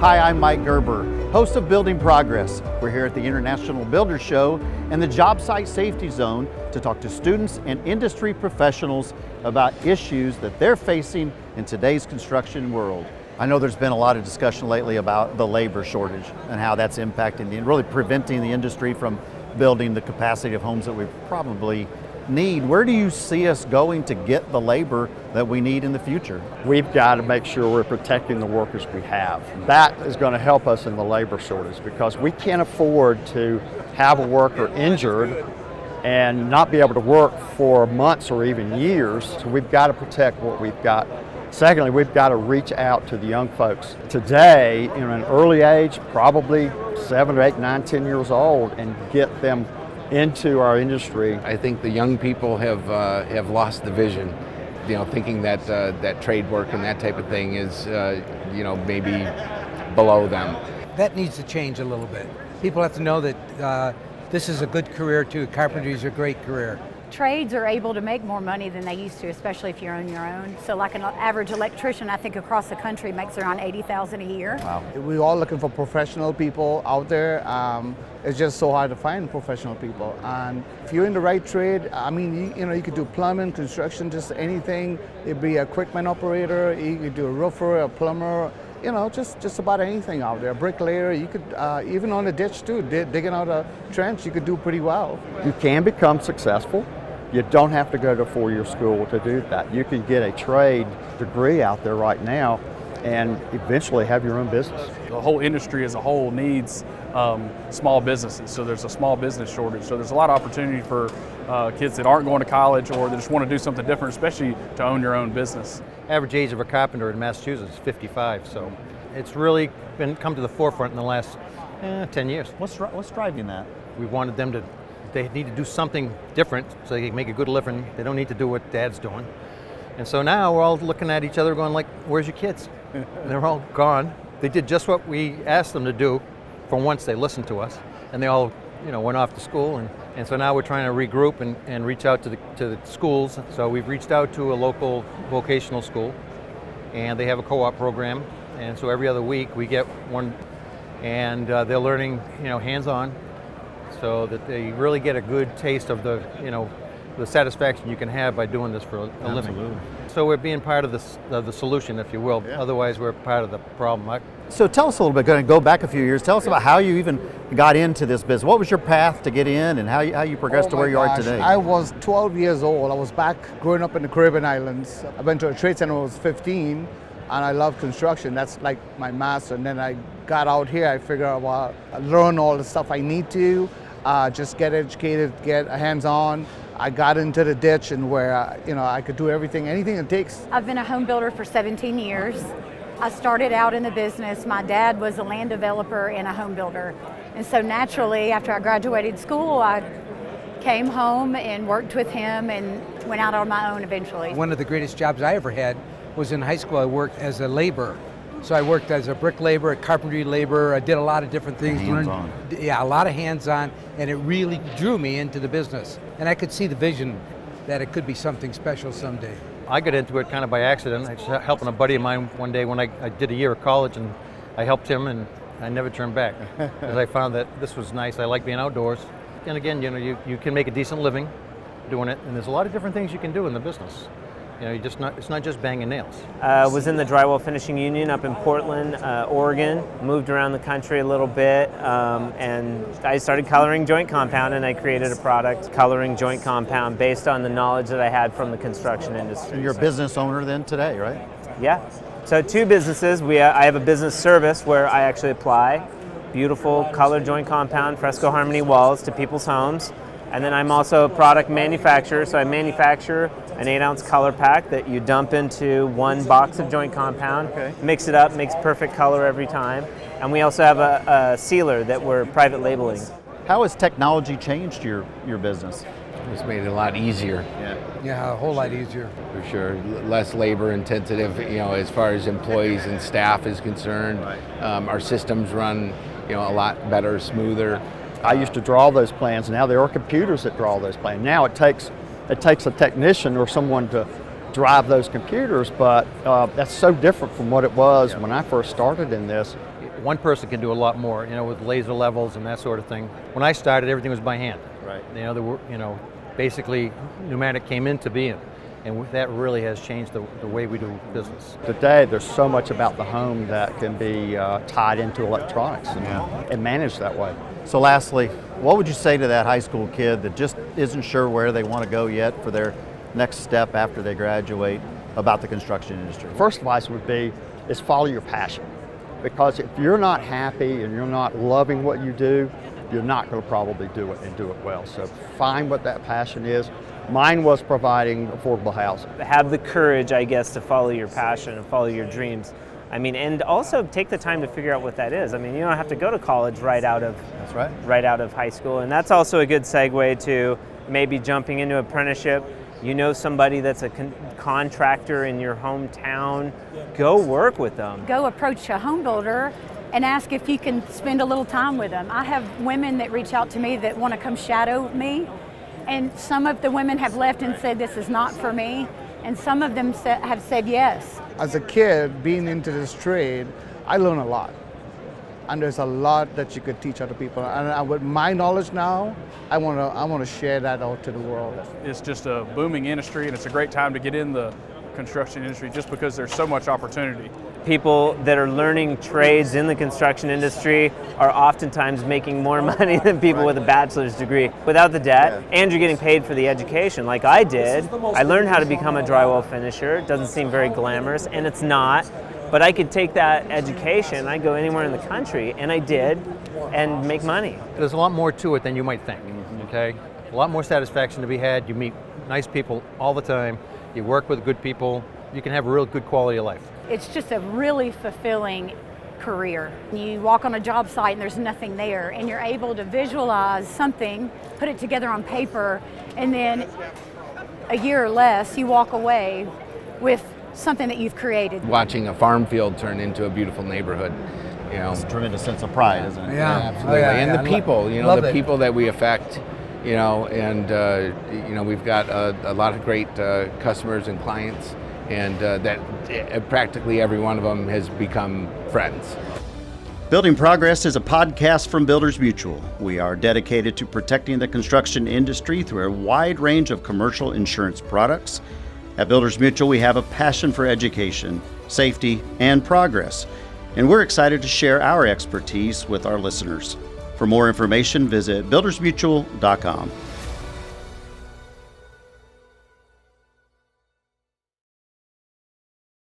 Hi, I'm Mike Gerber, host of Building Progress. We're here at the International Builders Show and the Job Site Safety Zone to talk to students and industry professionals about issues that they're facing in today's construction world. I know there's been a lot of discussion lately about the labor shortage and how that's impacting and really preventing the industry from building the capacity of homes that we probably need. Where do you see us going to get the labor that we need in the future? We've got to make sure we're protecting the workers we have. That is going to help us in the labor shortage because we can't afford to have a worker injured and not be able to work for months or even years. So we've got to protect what we've got. Secondly, we've got to reach out to the young folks. Today, in an early age, probably 7 or 8, 9, 10 years old, and get them into our industry. I think the young people have lost the vision, thinking that that trade work and that type of thing is, maybe below them. That needs to change a little bit. People have to know that this is a good career too. Carpentry is a great career. Trades are able to make more money than they used to, especially if you're on your own. So like an average electrician, I think across the country makes around $80,000 a year. Wow. We're all looking for professional people out there. It's just so hard to find professional people. And if you're in the right trade, I mean, you could do plumbing, construction, just anything. It'd be a equipment operator, you could do a roofer, a plumber, just about anything out there. A bricklayer, you could, even on a ditch too, digging out a trench, you could do pretty well. You can become successful. You don't have to go to a 4-year school to do that. You can get a trade degree out there right now and eventually have your own business. The whole industry as a whole needs small businesses, so there's a small business shortage. So there's a lot of opportunity for kids that aren't going to college or that just want to do something different, especially to own your own business. Average age of a carpenter in Massachusetts is 55, so it's really come to the forefront in the last 10 years. What's driving that? We wanted them to, they need to do something different so they can make a good living. They don't need to do what Dad's doing. And so now we're all looking at each other going like, where's your kids? They're all gone. They did just what we asked them to do. For once they listened to us, and they all went off to school, and so now we're trying to regroup and reach out to the schools. So we've reached out to a local vocational school, and they have a co-op program, and so every other week we get one, and they're learning hands-on, so that they really get a good taste of the satisfaction you can have by doing this for a living. So we're being part of the solution, if you will. Yeah. Otherwise, we're part of the problem. So tell us a little bit, going to go back a few years, tell us about how you even got into this business. What was your path to get in and how you progressed to where you are today? I was 12 years old. I was back growing up in the Caribbean islands. I went to a trade center when I was 15, and I love construction. That's like my master. And then I got out here, I figured out, well, I learn all the stuff I need to, just get educated, get hands-on. I got into the ditch and where I could do anything it takes. I've been a home builder for 17 years. I started out in the business. My dad was a land developer and a home builder. And so naturally, after I graduated school, I came home and worked with him and went out on my own eventually. One of the greatest jobs I ever had was in high school. I worked as a laborer. So I worked as a brick laborer, a carpentry laborer. I did a lot of different things. Hands-on. Yeah, a lot of hands-on, and it really drew me into the business. And I could see the vision that it could be something special someday. I got into it kind of by accident. I was helping a buddy of mine one day when I did a year of college, and I helped him, and I never turned back because I found that this was nice. I like being outdoors. And again, you can make a decent living doing it, and there's a lot of different things you can do in the business. It's not just banging nails. Was in the drywall finishing union up in Portland, Oregon. Moved around the country a little bit, and I started coloring joint compound, and I created a product, coloring joint compound, based on the knowledge that I had from the construction industry. And you're a business owner then today, right? Yeah. So 2 businesses. I have a business service where I actually apply beautiful color joint compound, fresco harmony walls to people's homes. And then I'm also a product manufacturer, so I manufacture an 8-ounce color pack that you dump into 1 box of joint compound, mix it up, makes perfect color every time. And we also have a sealer that we're private labeling. How has technology changed your business? It's made it a lot easier. Yeah, a whole lot easier. For sure, less labor intensive, as far as employees and staff is concerned. Our systems run, a lot better, smoother. I used to draw those plans. Now there are computers that draw those plans. Now it takes a technician or someone to drive those computers, but that's so different from what it was when I first started in this. one person can do a lot more, with laser levels and that sort of thing. When I started, everything was by hand. Right. There were, basically pneumatic came into being, and that really has changed the way we do business. Today, there's so much about the home that can be tied into electronics and managed that way. So lastly, what would you say to that high school kid that just isn't sure where they want to go yet for their next step after they graduate about the construction industry? First advice would be is follow your passion. Because if you're not happy and you're not loving what you do, you're not going to probably do it and do it well. So find what that passion is. Mine was providing affordable housing. Have the courage, I guess, to follow your passion and follow your dreams. And also take the time to figure out what that is. You don't have to go to college right out of high school. And that's also a good segue to maybe jumping into apprenticeship. Somebody that's a contractor in your hometown, go work with them. Go approach a home builder and ask if you can spend a little time with them. I have women that reach out to me that want to come shadow me, and some of the women have left and said this is not for me, and some of them have said yes. As a kid, being into this trade, I learned a lot. And there's a lot that you could teach other people. And with my knowledge now, I want to share that out to the world. It's just a booming industry, and it's a great time to get in the construction industry just because there's so much opportunity. People that are learning trades in the construction industry are oftentimes making more money than people with a bachelor's degree without the debt, and you're getting paid for the education like I did. I learned how to become a drywall finisher. It doesn't seem very glamorous, and it's not. But I could take that education, I go anywhere in the country, and I did, and make money. There's a lot more to it than you might think, okay? A lot more satisfaction to be had. You meet nice people all the time. You work with good people. You can have a real good quality of life. It's just a really fulfilling career. You walk on a job site and there's nothing there, and you're able to visualize something, put it together on paper, and then a year or less, you walk away with something that you've created. Watching a farm field turn into a beautiful neighborhood, It's a tremendous sense of pride, isn't it? Yeah, absolutely. And the people, the people that we affect, and we've got a lot of great customers and clients, and that practically every one of them has become friends. Building Progress is a podcast from Builders Mutual. We are dedicated to protecting the construction industry through a wide range of commercial insurance products. At Builders Mutual, we have a passion for education, safety, and progress, and we're excited to share our expertise with our listeners. For more information, visit buildersmutual.com.